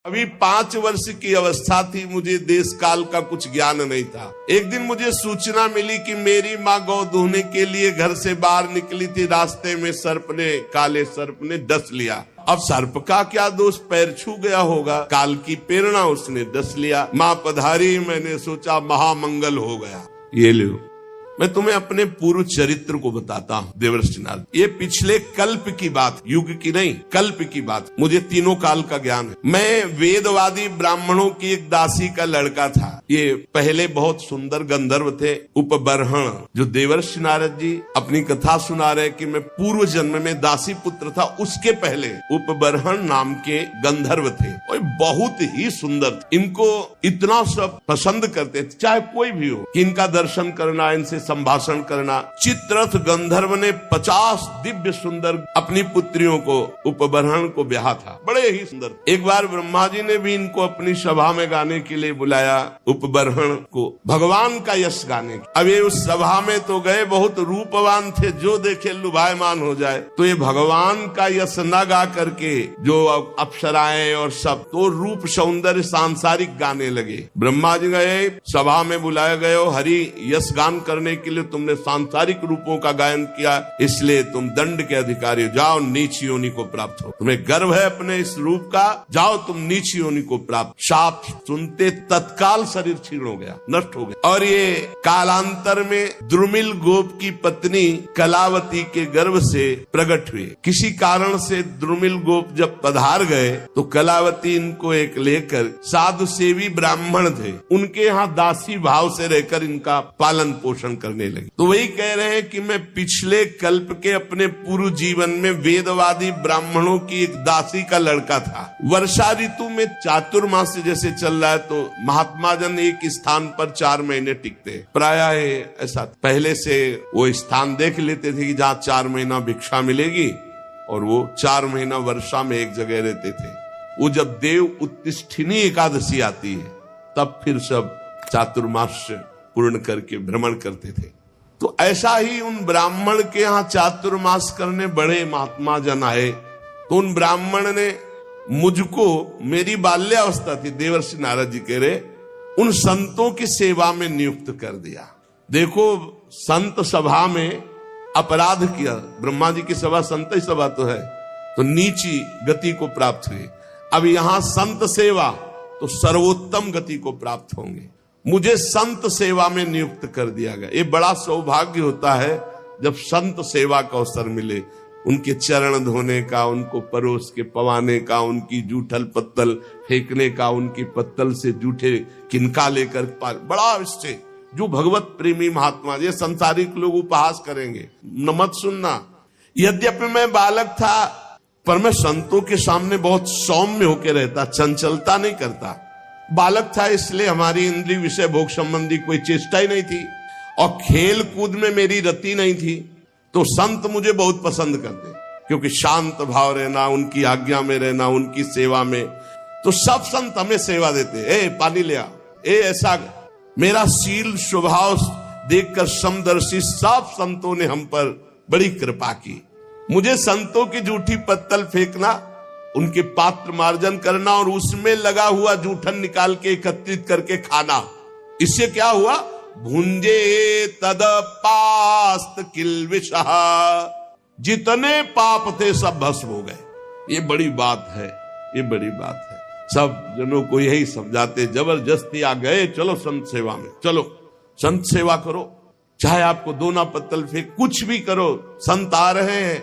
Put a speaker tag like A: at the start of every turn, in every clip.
A: अभी 5 वर्ष की अवस्था थी, मुझे देश काल का कुछ ज्ञान नहीं था। एक दिन मुझे सूचना मिली कि मेरी माँ गौ दूहने के लिए घर से बाहर निकली थी, रास्ते में काले सर्प ने डस लिया। अब सर्प का क्या दोष, पैर छू गया होगा, काल की प्रेरणा, उसने डस लिया। माँ पधारी, मैंने सोचा महामंगल हो गया। ये लो, मैं तुम्हें अपने पूर्व चरित्र को बताता हूँ देवर्षि नारद। ये पिछले कल्प की बात, युग की नहीं, कल्प की बात। मुझे तीनों काल का ज्ञान है। मैं वेदवादी ब्राह्मणों की एक दासी का लड़का था। ये पहले बहुत सुंदर गंधर्व थे, उपबर्हण, जो देवर्षि नारद जी अपनी कथा सुना रहे कि मैं पूर्व जन्म में दासी पुत्र था, उसके पहले उपबर्हण नाम के गंधर्व थे और बहुत ही सुंदर। इनको इतना सब पसंद करते थे, चाहे कोई भी हो, कि इनका दर्शन करना, इनसे संभाषण करना। चित्ररथ गंधर्व ने 50 दिव्य सुंदर अपनी पुत्रियों को, उपबर्हण को ब्याहा था, बड़े ही सुंदर। एक बार ब्रह्मा जी ने भी इनको अपनी सभा में गाने के लिए बुलाया, उपबर्हण को, भगवान का यश गाने। अब ये उस सभा में तो गए, बहुत रूपवान थे, जो देखे लुभायमान हो जाए। तो ये भगवान का यश न गा करके जो अप्सराएं और सब, तो रूप सौंदर्य सांसारिक गाने लगे। ब्रह्मा जी गए, सभा में बुलाए गए, हरि यश गान करने के लिए तुमने सांसारिक रूपों का गायन किया, इसलिए तुम दंड के अधिकारी हो, जाओ नीच योनि को प्राप्त हो। तुम्हें गर्व है अपने इस रूप का, जाओ तुम नीच योनि को प्राप्त। शाप सुनते तत्काल शरीर क्षीण हो गया, नष्ट हो गया। और ये कालांतर में द्रुमिल गोप की पत्नी कलावती के गर्भ से प्रकट हुए। किसी कारण से द्रुमिल गोप जब पधार गए तो कलावती इनको एक लेकर, साधु सेवी ब्राह्मण थे, उनके यहाँ दासी भाव से रहकर इनका पालन पोषण करने लगे। तो वही कह रहे हैं कि मैं पिछले कल्प के अपने पूर्व जीवन में वेदवादी ब्राह्मणों की एक दासी का लड़का था। वर्षा ऋतु में चातुर्मास जैसे चल रहा है तो महात्मा जन एक स्थान पर 4 महीने टिकते, प्रायः ऐसा पहले से वो स्थान देख लेते थे कि जहाँ 4 महीना भिक्षा मिलेगी, और वो 4 महीना वर्षा में एक जगह रहते थे। वो जब देव उत्तिष्ठिनी एकादशी आती है तब फिर सब चातुर्मास पूर्ण करके भ्रमण करते थे। तो ऐसा ही उन ब्राह्मण के यहाँ चातुर्मास करने बड़े महात्मा जन आए। तो उन ब्राह्मण ने मुझको, मेरी बाल्यावस्था थी, देवर्षि नारद जी कह रहे, उन संतों की सेवा में नियुक्त कर दिया। देखो, संत सभा में अपराध किया, ब्रह्मा जी की सभा संत ही सभा तो है, तो नीची गति को प्राप्त हुए। अब यहाँ संत सेवा तो सर्वोत्तम गति को प्राप्त होंगे। मुझे संत सेवा में नियुक्त कर दिया गया। ये बड़ा सौभाग्य होता है जब संत सेवा का अवसर मिले, उनके चरण धोने का, उनको परोस के पवाने का, उनकी जूठल पत्तल फेंकने का, उनकी पत्तल से जूठे किनका लेकर, बड़ा इससे जो भगवत प्रेमी महात्मा, ये संसारिक लोग उपहास करेंगे, न मत सुनना। यद्यपि मैं बालक था पर मैं संतों के सामने बहुत सौम्य होकर रहता, चंचलता नहीं करता। बालक था इसलिए हमारी इंद्रिय विषय भोग संबंधी कोई चेष्टा ही नहीं थी, और खेल कूद में मेरी रति नहीं थी। तो संत मुझे बहुत पसंद करते, क्योंकि शांत भाव रहना, उनकी आज्ञा में रहना, उनकी सेवा में। तो सब संत हमें सेवा देते, ए पानी ले आ, ए ऐसा। मेरा शील स्वभाव देखकर समदर्शी सब संतों ने हम पर बड़ी कृपा की। मुझे संतों की जूठी पत्तल फेंकना, उनके पात्र मार्जन करना और उसमें लगा हुआ जूठन निकाल के एकत्रित करके खाना, इससे क्या हुआ, भुंजे तद पास्त किल्विषः, जितने पाप थे सब भस्म हो गए। ये बड़ी बात है, ये बड़ी बात है। सब जनों को यही समझाते, जबरदस्ती आ गए, चलो संत सेवा में, चलो संत सेवा करो, चाहे आपको दोना पत्तल फेंक, कुछ भी करो, संत आ रहे हैं,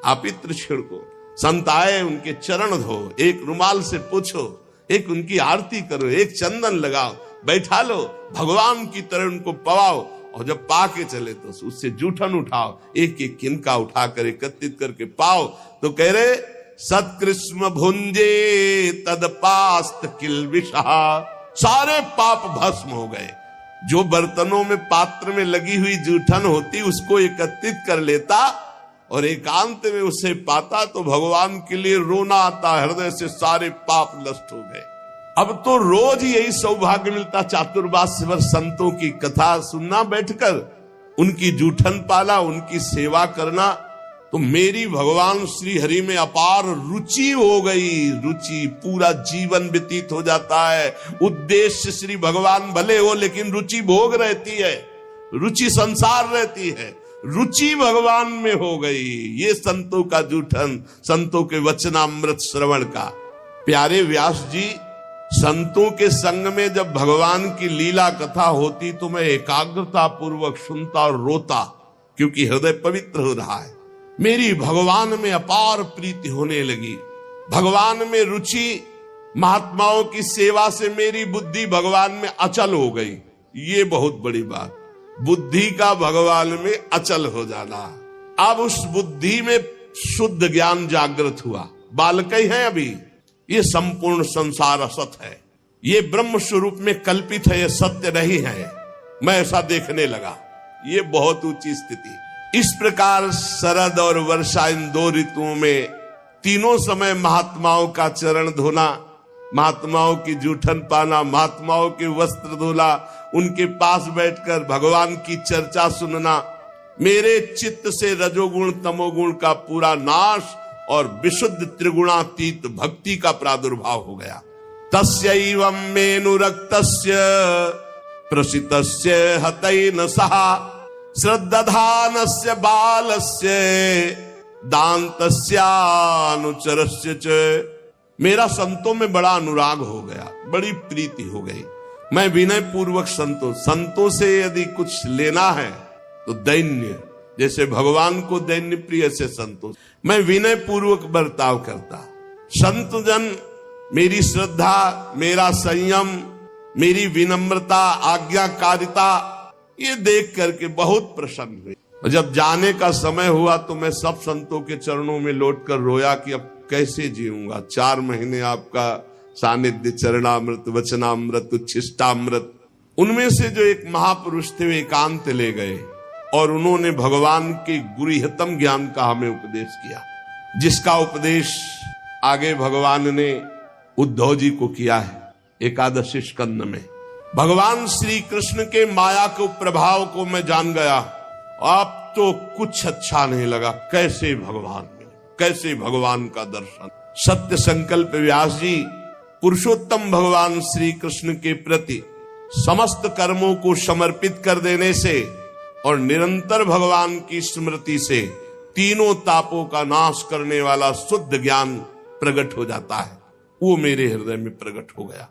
A: आप इत्र छिड़को। संत आए, उनके चरण धो, एक रुमाल से पूछो, एक उनकी आरती करो, एक चंदन लगाओ, बैठा लो, भगवान की तरह उनको पवाओ, और जब पाके चले तो उससे जूठन उठाओ, एक एक किनका उठाकर एकत्रित करके पाओ। तो कह रहे, सत्कृष्ण भुंजे तदपास्त किल्विषः, सारे पाप भस्म हो गए। जो बर्तनों में, पात्र में लगी हुई जूठन होती, उसको एकत्रित कर लेता और एकांत में उसे पाता तो भगवान के लिए रोना आता, हृदय से सारे पाप नष्ट हो गए। अब तो रोज यही सौभाग्य मिलता, चातुर्मास भर संतों की कथा सुनना बैठकर, उनकी जूठन पाला, उनकी सेवा करना। तो मेरी भगवान श्री हरि में अपार रुचि हो गई। रुचि, पूरा जीवन व्यतीत हो जाता है। उद्देश्य श्री भगवान भले हो, लेकिन रुचि भोग रहती है, रुचि संसार रहती है। रुचि भगवान में हो गई। ये संतों का जूठन, संतों के वचनामृत श्रवण का। प्यारे व्यास जी, संतों के संग में जब भगवान की लीला कथा होती तो मैं एकाग्रता पूर्वक सुनता और रोता, क्योंकि हृदय पवित्र हो रहा है। मेरी भगवान में अपार प्रीति होने लगी, भगवान में रुचि। महात्माओं की सेवा से मेरी बुद्धि भगवान में अचल हो गई। ये बहुत बड़ी बात, बुद्धि का भगवान में अचल हो जाना। अब उस बुद्धि में शुद्ध ज्ञान जागृत हुआ। बालक ही है अभी, ये संपूर्ण संसार असत है, ये ब्रह्म स्वरूप में कल्पित है, ये सत्य नहीं है। मैं ऐसा देखने लगा। ये बहुत ऊंची स्थिति। इस प्रकार शरद और वर्षा, इन दो ऋतुओं में तीनों समय महात्माओं का चरण धोना, महात्माओं की जूठन पाना, महात्माओं के वस्त्र धोना, उनके पास बैठकर भगवान की चर्चा सुनना, मेरे चित्त से रजोगुण तमोगुण का पूरा नाश और विशुद्ध त्रिगुणातीत भक्ति का प्रादुर्भाव हो गया। तस्यैवं मेनुरक्तस्य प्रसितस्य हतैन सह श्रद्धानस्य बालस्य दान्तस्य अनुचरस्य च। मेरा संतों में बड़ा अनुराग हो गया, बड़ी प्रीति हो गई। मैं विनय पूर्वक संतों से यदि कुछ लेना है तो दैन्य, जैसे भगवान को दैन्य प्रिय से संतोष, मैं विनय पूर्वक बर्ताव करता। संत जन मेरी श्रद्धा, मेरा संयम, मेरी विनम्रता, आज्ञाकारिता, ये देख करके बहुत प्रसन्न हुए। और जब जाने का समय हुआ तो मैं सब संतों के चरणों में लौटकर रोया कि अब कैसे जीऊंगा। 4 महीने आपका सानिध्य, चरणामृत, वचनामृत, उच्छिष्टामृत। उनमें से जो एक महापुरुष थे वे एकांत ले गए और उन्होंने भगवान के गुरुहितम ज्ञान का हमें उपदेश किया, जिसका उपदेश आगे भगवान ने उद्धव जी को किया है 11 स्कंद में। भगवान श्री कृष्ण के माया के प्रभाव को मैं जान गया। अब तो कुछ अच्छा नहीं लगा। कैसे भगवान मिले, कैसे भगवान का दर्शन। सत्य संकल्प व्यास जी पुरुषोत्तम भगवान श्री कृष्ण के प्रति समस्त कर्मों को समर्पित कर देने से और निरंतर भगवान की स्मृति से तीनों तापों का नाश करने वाला शुद्ध ज्ञान प्रकट हो जाता है। वो मेरे हृदय में प्रकट हो गया।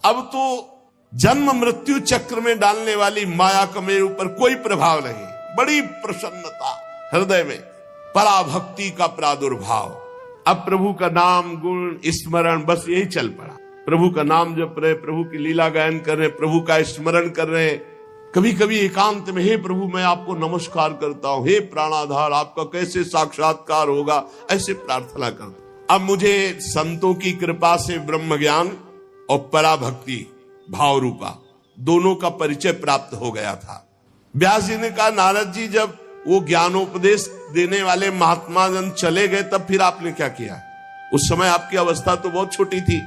A: अब तो जन्म मृत्यु चक्र में डालने वाली माया का मेरे ऊपर कोई प्रभाव नहीं। बड़ी प्रसन्नता हृदय में, पराभक्ति का प्रादुर्भाव। अब प्रभु का नाम गुण स्मरण बस यही चल पड़ा। प्रभु का नाम जप रहे, प्रभु की लीला गायन कर रहे, प्रभु का स्मरण कर रहे। कभी कभी एकांत में, हे प्रभु मैं आपको नमस्कार करता हूँ, हे प्राणाधार आपका कैसे साक्षात्कार होगा, ऐसे प्रार्थना करता। अब मुझे संतों की कृपा से ब्रह्म ज्ञान और पराभक्ति भाव रूपा दोनों का परिचय प्राप्त हो गया था। व्यास जी ने कहा, नारद जी जब वो ज्ञानोपदेश देने वाले महात्मा जन चले गए तब फिर आपने क्या किया? उस समय आपकी अवस्था तो बहुत छोटी थी,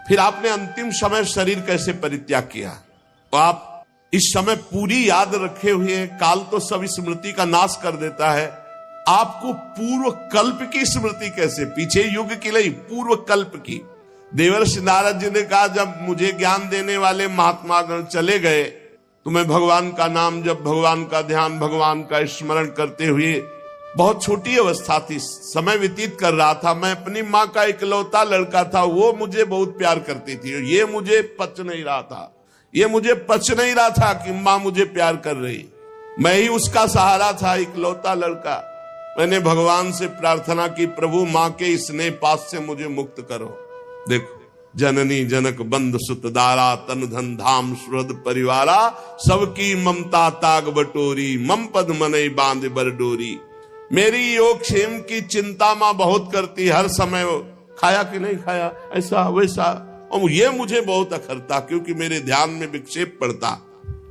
A: फिर आपने अंतिम समय शरीर कैसे परित्याग किया? तो आप इस समय पूरी याद रखे हुए हैं। काल तो सब स्मृति का नाश कर देता है। आपको पूर्व कल्प की स्मृति कैसे? पीछे युग की नहीं, पूर्व कल्प की। देवर्षि नारद जी ने कहा, जब मुझे ज्ञान देने वाले महात्मा गण चले गए तो मैं भगवान का नाम जब, भगवान का ध्यान, भगवान का स्मरण करते हुए, बहुत छोटी अवस्था थी, समय व्यतीत कर रहा था। मैं अपनी माँ का इकलौता लड़का था, वो मुझे बहुत प्यार करती थी। ये मुझे पच नहीं रहा था, ये मुझे पच नहीं रहा था कि माँ मुझे प्यार कर रही। मैं ही उसका सहारा था, इकलौता लड़का। मैंने भगवान से प्रार्थना की, प्रभु माँ के स्नेह पास से मुझे मुक्त करो। देखो, जननी जनक बंद सुत दारा, तन धन धाम सुहृद परिवारा, सबकी ममता ताग बटोरी, मम पद मनई बांध बरडोरी। मेरी योग क्षेम की चिंता माँ बहुत करती, हर समय खाया कि नहीं खाया, ऐसा वैसा, और ये मुझे बहुत अखरता क्योंकि मेरे ध्यान में विक्षेप पड़ता।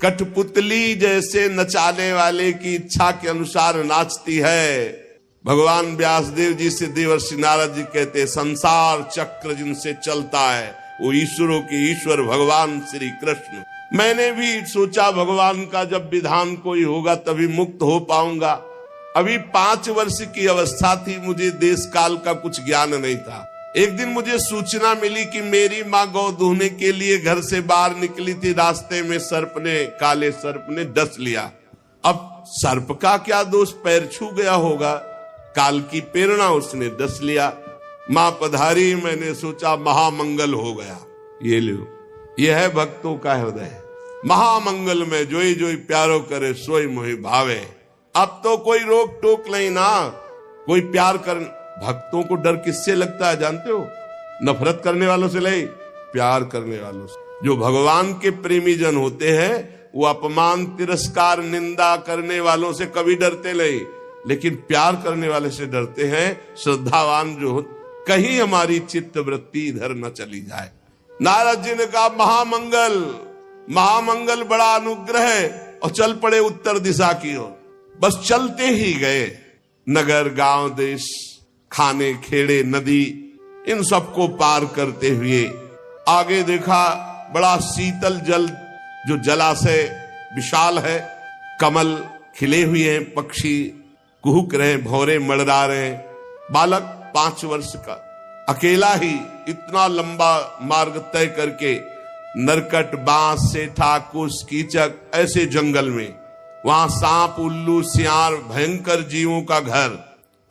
A: कठपुतली जैसे नचाने वाले की इच्छा के अनुसार नाचती है। भगवान व्यासदेव जी से देवर्षि नारद जी कहते, संसार चक्र जिनसे चलता है वो ईश्वरों के ईश्वर भगवान श्री कृष्ण। मैंने भी सोचा भगवान का जब विधान कोई होगा तभी मुक्त हो पाऊंगा। अभी 5 वर्ष की अवस्था थी, मुझे देश काल का कुछ ज्ञान नहीं था। एक दिन मुझे सूचना मिली कि मेरी माँ गौ दूहने के लिए घर से बाहर निकली थी। रास्ते में काले सर्प ने डस लिया। अब सर्प का क्या दोष, पैर छू गया होगा, काल की प्रेरणा, उसने डस लिया। माँ पधारी, मैंने सोचा महामंगल हो गया। ये लो, यह है भक्तों का हृदय। महामंगल में जोई जोई प्यारो करे सोई मोहि भावे। अब तो कोई रोक टोक नहीं ना, कोई प्यार कर। भक्तों को डर किससे लगता है जानते हो? नफरत करने वालों से नहीं, प्यार करने वालों से। जो भगवान के प्रेमी जन होते हैं वो अपमान, तिरस्कार, निंदा करने वालों से कभी डरते नहीं, लेकिन प्यार करने वाले से डरते हैं। श्रद्धावान जो, कहीं हमारी चित्त वृत्ति इधर न चली जाए। नारद जी ने कहा महामंगल, महामंगल बड़ा अनुग्रह है, और चल पड़े उत्तर दिशा की ओर। बस चलते ही गए। नगर, गांव, देश, खाने, खेड़े, नदी, इन सबको पार करते हुए आगे देखा बड़ा शीतल जल, जो जलाशय विशाल है, कमल खिले हुए हैं, पक्षी कुहुक रहे, भौरे मड़रा रहे। बालक 5 वर्ष का अकेला ही इतना लंबा मार्ग तय करके नरकट, बांस, सेठा, कुश, कीचक, ऐसे जंगल में, वहां सांप, उल्लू, सियार, भयंकर जीवों का घर।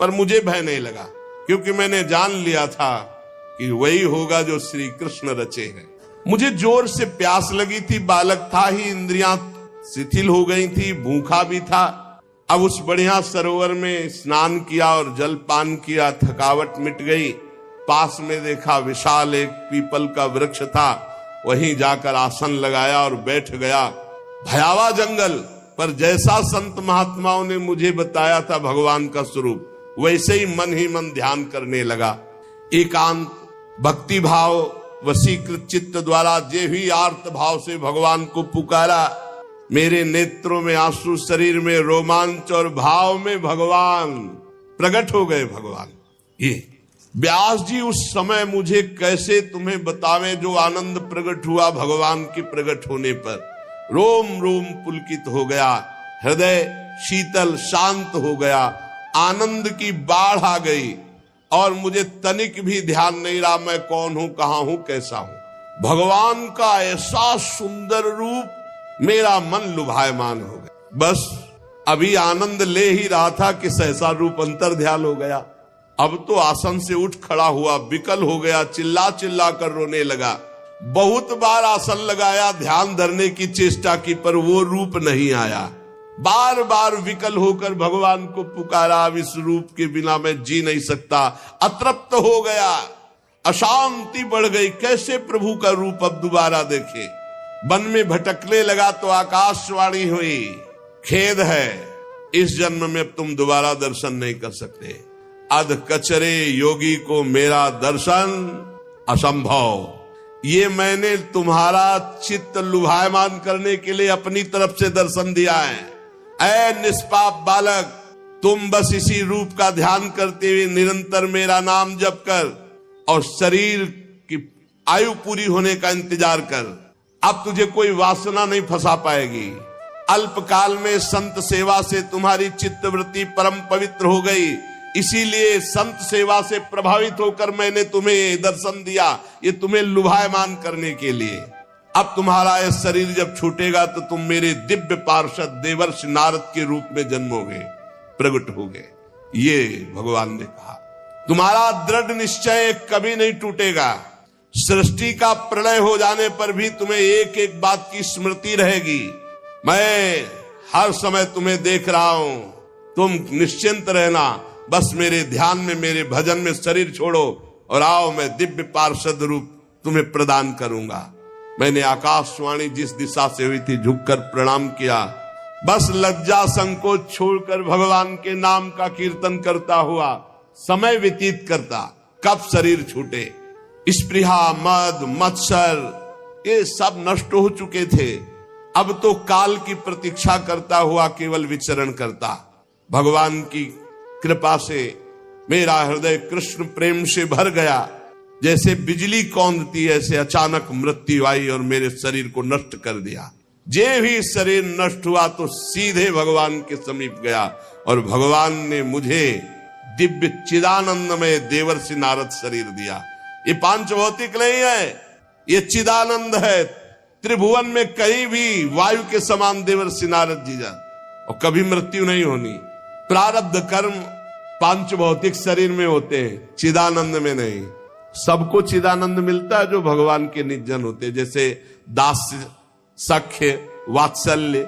A: पर मुझे भय नहीं लगा, क्योंकि मैंने जान लिया था कि वही होगा जो श्री कृष्ण रचे हैं। मुझे जोर से प्यास लगी थी, बालक था ही, इंद्रियां शिथिल हो गई थी, भूखा भी था। अब उस बढ़िया सरोवर में स्नान किया और जल पान किया, थकावट मिट गई। पास में देखा विशाल एक पीपल का वृक्ष था, वहीं जाकर आसन लगाया और बैठ गया। भयावह जंगल, पर जैसा संत महात्माओं ने मुझे बताया था भगवान का स्वरूप, वैसे ही मन ध्यान करने लगा। एकांत भक्ति भाव वशीकृत चित्त द्वारा जे भी आर्त भाव से भगवान को पुकारा, मेरे नेत्रों में आंसू, शरीर में रोमांच और भाव में भगवान प्रकट हो गए। भगवान, ये व्यास जी उस समय मुझे कैसे तुम्हें बतावें जो आनंद प्रकट हुआ भगवान के प्रकट होने पर। रोम रोम पुलकित हो गया, हृदय शीतल शांत हो गया, आनंद की बाढ़ आ गई, और मुझे तनिक भी ध्यान नहीं रहा मैं कौन हूं, कहां हूं, कैसा हूं। भगवान का ऐसा सुंदर रूप, मेरा मन लुभायमान हो गया। बस अभी आनंद ले ही रहा था कि सहसा रूप अंतर ध्यान हो गया। अब तो आसन से उठ खड़ा हुआ, विकल हो गया, चिल्ला चिल्ला कर रोने लगा। बहुत बार आसन लगाया, ध्यान धरने की चेष्टा की, पर वो रूप नहीं आया। बार बार विकल होकर भगवान को पुकारा, इस रूप के बिना मैं जी नहीं सकता। अतृप्त हो गया, अशांति बढ़ गई, कैसे प्रभु का रूप अब दोबारा देखे। वन में भटकने लगा तो आकाशवाणी हुई, खेद है, इस जन्म में तुम दोबारा दर्शन नहीं कर सकते। अध कचरे योगी को मेरा दर्शन असंभव। ये मैंने तुम्हारा चित्त लुभायमान करने के लिए अपनी तरफ से दर्शन दिया है। ऐ निष्पाप बालक, तुम बस इसी रूप का ध्यान करते हुए निरंतर मेरा नाम जप कर और शरीर की आयु पूरी होने का इंतजार कर। अब तुझे कोई वासना नहीं फंसा पाएगी। अल्पकाल में संत सेवा से तुम्हारी चित्तवृत्ति परम पवित्र हो गई, इसीलिए संत सेवा से प्रभावित होकर मैंने तुम्हें दर्शन दिया, ये तुम्हें लुभायमान करने के लिए। अब तुम्हारा यह शरीर जब छूटेगा तो तुम मेरे दिव्य पार्षद देवर्षि नारद के रूप में जन्मोगे, प्रकट होगे। ये भगवान ने कहा। तुम्हारा दृढ़ निश्चय कभी नहीं टूटेगा। सृष्टि का प्रलय हो जाने पर भी तुम्हें एक एक बात की स्मृति रहेगी। मैं हर समय तुम्हें देख रहा हूं, तुम निश्चिंत रहना। बस मेरे ध्यान में, मेरे भजन में शरीर छोड़ो और आओ, मैं दिव्य पार्षद रूप तुम्हें प्रदान करूंगा। मैंने आकाशवाणी जिस दिशा से हुई थी झुककर प्रणाम किया। बस लज्जा संकोच छोड़कर भगवान के नाम का कीर्तन करता हुआ समय व्यतीत करता। कब शरीर छूटे। स्पृहा, मद, मत्सर ये सब नष्ट हो चुके थे। अब तो काल की प्रतीक्षा करता हुआ केवल विचरण करता। भगवान की कृपा से मेरा हृदय कृष्ण प्रेम से भर गया। जैसे बिजली कौंधती ऐसे अचानक मृत्यु आई और मेरे शरीर को नष्ट कर दिया। जे भी शरीर नष्ट हुआ तो सीधे भगवान के समीप गया और भगवान ने मुझे दिव्य चिदानंदमय देवर्षि नारद शरीर दिया। ये पांच भौतिक नहीं है, ये चिदानंद है। त्रिभुवन में कहीं भी वायु के समान देवर्षि नारद जी जा, और कभी मृत्यु नहीं होनी। प्रारब्ध कर्म पांच भौतिक शरीर में होते हैं, चिदानंद में नहीं। सबको चिदानंद मिलता है जो भगवान के निजन होते हैं, जैसे दास्य, सख्य, वात्सल्य,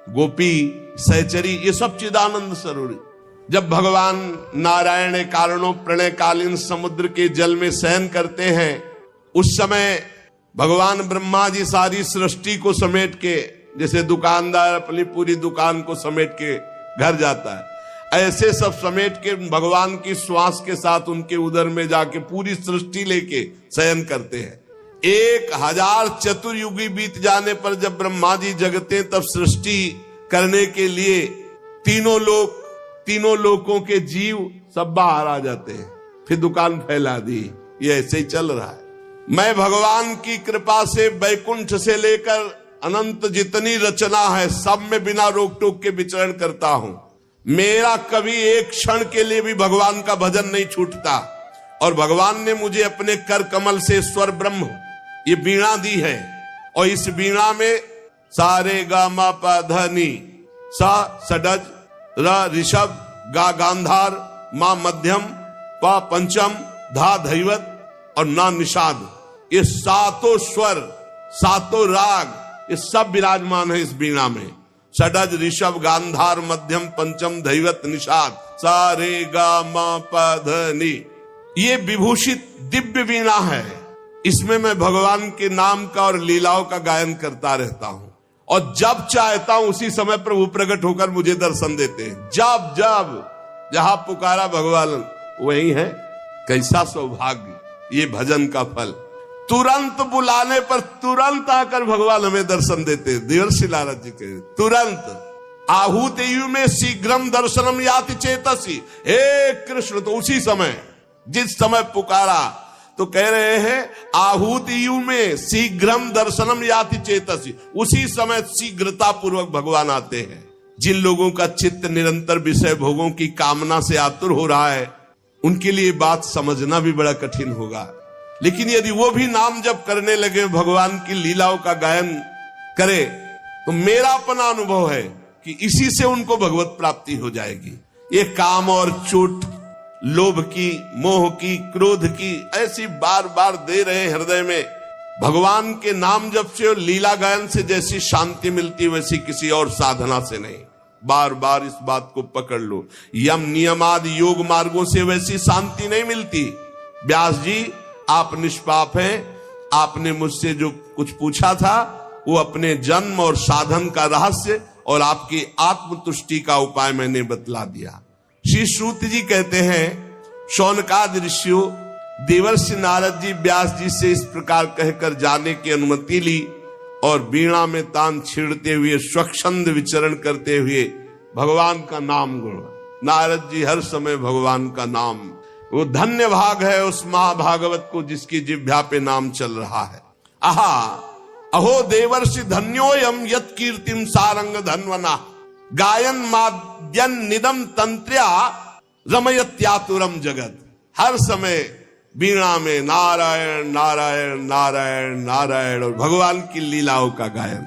A: गोपी, सहचरी, ये सब चिदानंद स्वरूप। जब भगवान नारायण कारणों प्रणयकालीन समुद्र के जल में शयन करते हैं, उस समय भगवान ब्रह्मा जी सारी सृष्टि को समेट के, जैसे दुकानदार अपनी पूरी दुकान को समेट के घर जाता है, ऐसे सब समेट के भगवान की श्वास के साथ उनके उदर में जाके पूरी सृष्टि लेके शयन करते हैं। 1000 चतुर्युगी बीत जाने पर जब ब्रह्मा जी जगते तब सृष्टि करने के लिए तीनों लोकों के जीव सब बाहर आ जाते हैं। फिर दुकान फैला दी। ये ऐसे ही चल रहा है। मैं भगवान की कृपा से बैकुंठ से लेकर अनंत जितनी रचना है सब में बिना रोक टोक के विचरण करता हूं। मेरा कभी एक क्षण के लिए भी भगवान का भजन नहीं छूटता। और भगवान ने मुझे अपने कर कमल से स्वर ब्रह्म ये वीणा दी है, और इस वीणा में सारे गा मा पा ध नी, सा सडज, र ऋषभ, गा गांधार, मा मध्यम, पा पंचम, धा धैवत और ना निषाद, ये सातों स्वर, सातों राग, ये सब विराजमान है इस वीणा में। षडज, ऋषभ, गांधार, मध्यम, पंचम, धैवत, निषाद, सारे गा मा पा ध नी, ये विभूषित दिव्य वीणा है। इसमें मैं भगवान के नाम का और लीलाओं का गायन करता रहता हूं, और जब चाहता हूं उसी समय प्रभु प्रकट होकर मुझे दर्शन देते हैं। जब जब जहां पुकारा भगवान वही है। कैसा सौभाग्य, ये भजन का फल। तुरंत बुलाने पर तुरंत आकर भगवान हमें दर्शन देते हैं। देवर्षि नारद जी के तुरंत आहूत यु में शीघ्रम दर्शनम याति चेतसी, हे कृष्ण, तो उसी समय जिस समय पुकारा तो कह रहे हैं आहूत यु में शीघ्रम दर्शनम याति चेतसी, उसी समय शीघ्रता पूर्वक भगवान आते हैं। जिन लोगों का चित्त निरंतर विषय भोगों की कामना से आतुर हो रहा है उनके लिए बात समझना भी बड़ा कठिन होगा। लेकिन यदि वो भी नाम जप करने लगे, भगवान की लीलाओं का गायन करे, तो मेरा अपना अनुभव है कि इसी से उनको भगवत प्राप्ति हो जाएगी। ये काम और चोट, लोभ की, मोह की, क्रोध की ऐसी बार बार दे रहे हृदय में, भगवान के नाम जप से और लीला गायन से जैसी शांति मिलती वैसी किसी और साधना से नहीं। बार बार इस बात को पकड़ लो। यम नियम आदि योग मार्गों से वैसी शांति नहीं मिलती। व्यास जी, आप निष्पाप हैं। आपने मुझसे जो कुछ पूछा था वो अपने जन्म और साधन का रहस्य और आपकी आत्मतुष्टि का उपाय मैंने बतला दिया। श्री श्रुत जी कहते हैं, शौनकादि ऋषियों, देवर्षि नारद जी व्यास जी से इस प्रकार कहकर जाने की अनुमति ली और वीणा में तान छेड़ते हुए स्वच्छंद विचरण करते हुए भगवान का नाम गुण। नारद जी हर समय भगवान का नाम, वो धन्य भाग है उस महाभागवत को जिसकी जिह्वा पे नाम चल रहा है। आहा, अहो देवर्षि धन्योयम यत कीर्तिम सारंग धन्वना, गायन माद्यन निदम तंत्र्या रमयत्यातुरम जगत। हर समय वीणा में नारायण नारायण नारायण नारायण और भगवान की लीलाओं का गायन।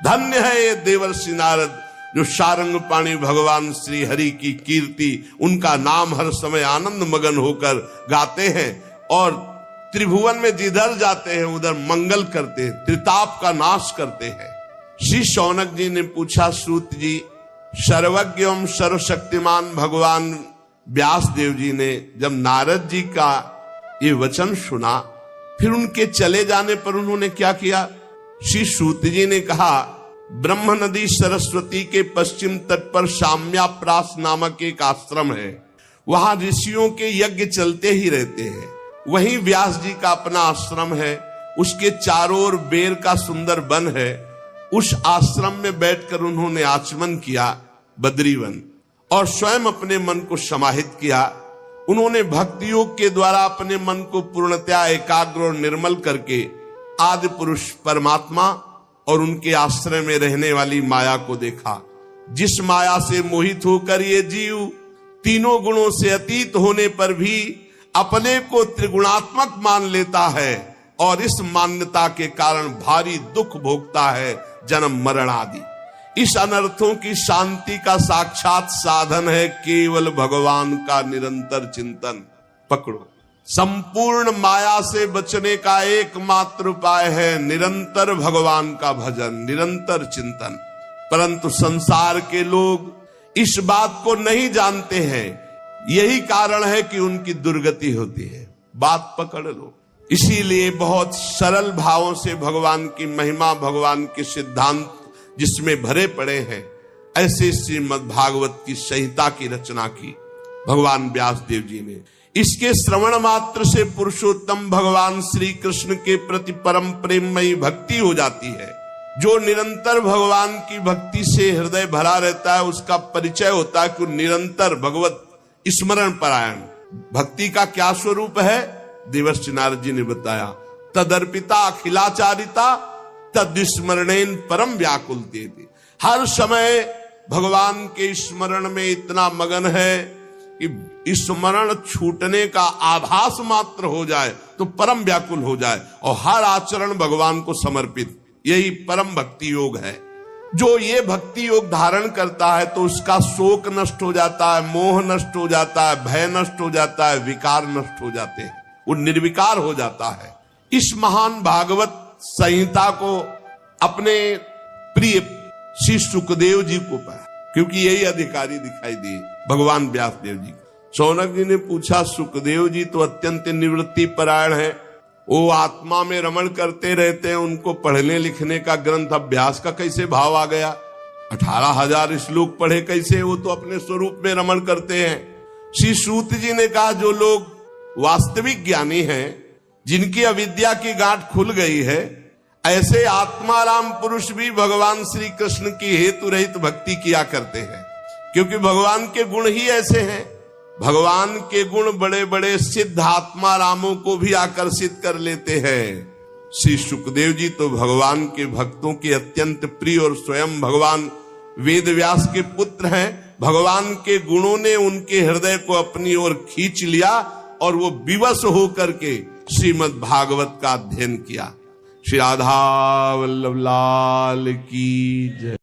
A: धन्य है ये देवर्षि नारद जो सारंग पाणी भगवान श्री हरि की कीर्ति, उनका नाम हर समय आनंद मगन होकर गाते हैं और त्रिभुवन में जिधर जाते हैं उधर मंगल करते हैं, त्रिताप का नाश करते हैं। श्री शौनक जी ने पूछा, सूत जी, सर्वज्ञ एवं सर्वशक्तिमान भगवान व्यास देव जी ने जब नारद जी का ये वचन सुना, फिर उनके चले जाने पर उन्होंने क्या किया? श्री सूत जी ने कहा, ब्रह्म नदी सरस्वती के पश्चिम तट पर शाम्याप्रास नामक एक आश्रम है। वहां ऋषियों के यज्ञ चलते ही रहते हैं। वहीं व्यास जी का अपना आश्रम है। उसके चारों ओर बेर का सुंदर वन है। उस आश्रम में बैठकर उन्होंने आचमन किया, बद्रीवन, और स्वयं अपने मन को समाहित किया। उन्होंने भक्ति योग के द्वारा अपने मन को पूर्णतया एकाग्र और निर्मल करके आदि पुरुष परमात्मा और उनके आश्रय में रहने वाली माया को देखा, जिस माया से मोहित होकर ये जीव तीनों गुणों से अतीत होने पर भी अपने को त्रिगुणात्मक मान लेता है और इस मान्यता के कारण भारी दुख भोगता है, जन्म मरण आदि। इस अनर्थों की शांति का साक्षात साधन है केवल भगवान का निरंतर चिंतन। पकड़ो, संपूर्ण माया से बचने का एकमात्र उपाय है निरंतर भगवान का भजन, निरंतर चिंतन। परंतु संसार के लोग इस बात को नहीं जानते हैं, यही कारण है कि उनकी दुर्गति होती है। बात पकड़ लो। इसीलिए बहुत सरल भावों से भगवान की महिमा, भगवान के सिद्धांत जिसमें भरे पड़े हैं, ऐसे श्रीमद् भागवत की संहिता की रचना की भगवान व्यास देव जी ने। इसके श्रवण मात्र से पुरुषोत्तम भगवान श्री कृष्ण के प्रति परम प्रेममयी भक्ति हो जाती है। जो निरंतर भगवान की भक्ति से हृदय भरा रहता है, उसका परिचय होता है कि निरंतर भगवत स्मरण परायण। भक्ति का क्या स्वरूप है? देवर्षि नारद जी ने बताया, तदर्पिता अखिलाचारिता तद्स्मरणेन परम व्याकुल देती। हर समय भगवान के स्मरण में इतना मगन है कि स्मरण छूटने का आभास मात्र हो जाए तो परम व्याकुल हो जाए, और हर आचरण भगवान को समर्पित। यही परम भक्ति योग है। जो ये भक्ति योग धारण करता है तो उसका शोक नष्ट हो जाता है, मोह नष्ट हो जाता है, भय नष्ट हो जाता है, विकार नष्ट हो जाते हैं, वो निर्विकार हो जाता है। इस महान भागवत संहिता को अपने प्रिय श्री सुखदेव जी को पढ़ा, क्योंकि यही अधिकारी दिखाई दिए भगवान व्यास देव जी। शौनक जी ने पूछा, सुखदेव जी तो अत्यंत निवृत्ति परायण है, वो आत्मा में रमण करते रहते हैं, उनको पढ़ने लिखने का ग्रंथ अभ्यास का कैसे भाव आ गया? 18,000 श्लोक पढ़े कैसे? वो तो अपने स्वरूप में रमण करते हैं। श्री सूत जी ने कहा, जो लोग वास्तविक ज्ञानी हैं, जिनकी अविद्या की गांठ खुल गई है, ऐसे आत्माराम पुरुष भी भगवान श्री कृष्ण की हेतु रहित भक्ति किया करते हैं, क्योंकि भगवान के गुण ही ऐसे हैं। भगवान के गुण बड़े बड़े सिद्ध आत्मारामों को भी आकर्षित कर लेते हैं। श्री सुखदेव जी तो भगवान के भक्तों के अत्यंत प्रिय और स्वयं भगवान वेद व्यास के पुत्र हैं। भगवान के गुणों ने उनके हृदय को अपनी ओर खींच लिया और वो विवश होकर के श्रीमद् भागवत का अध्ययन किया। श्री राधा वल्लभ लाल की जय।